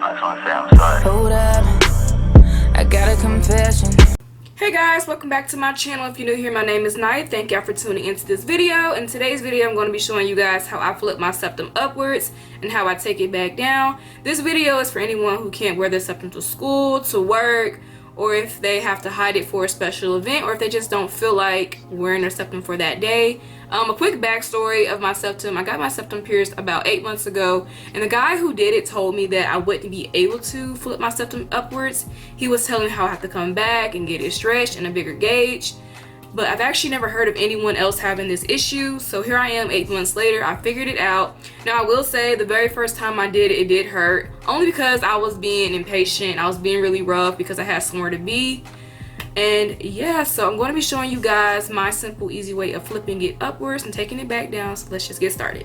Hold up, I got a confession. Hey guys, welcome back to my channel. If you're new here, my name is Nia. Thank y'all for tuning into this video. In today's video, I'm going to be showing you guys how I flip my septum upwards and how I take it back down. This video is for anyone who can't wear their septum to school, to work, or if they have to hide it for a special event, or if they just don't feel like wearing their septum for that day. A quick backstory of my septum. I got my septum pierced about 8 months ago, and the guy who did it told me that I wouldn't be able to flip my septum upwards. He was telling me how I have to come back and get it stretched in a bigger gauge, but I've actually never heard of anyone else having this issue. So here I am 8 months later. I figured it out. Now I will say the very first time I did it, it did hurt, only because I was being impatient. I was being really rough because I had somewhere to be. And yeah, so I'm going to be showing you guys my simple, easy way of flipping it upwards and taking it back down. So let's just get started.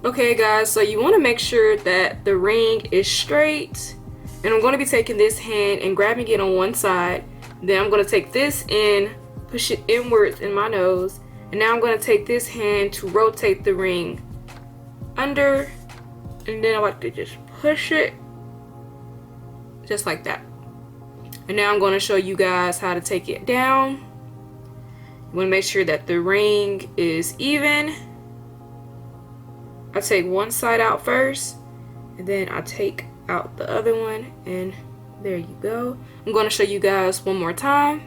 Okay guys, so you want to make sure that the ring is straight. And I'm going to be taking this hand and grabbing it on one side. Then I'm going to take this and push it inwards in my nose. And now I'm going to take this hand to rotate the ring under. And then I like to just push it just like that. And now I'm going to show you guys how to take it down. You want to make sure that the ring is even. I take one side out first, and then I take out the other one, and there you go. I'm going to show you guys one more time.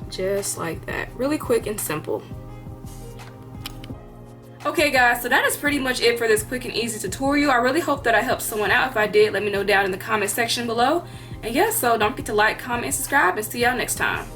Just like that, really quick and simple. Okay guys, so that is pretty much it for this quick and easy tutorial. I really hope that I helped someone out. If I did, let me know down in the comment section below. And yeah, so don't forget to like, comment, and subscribe, and see y'all next time.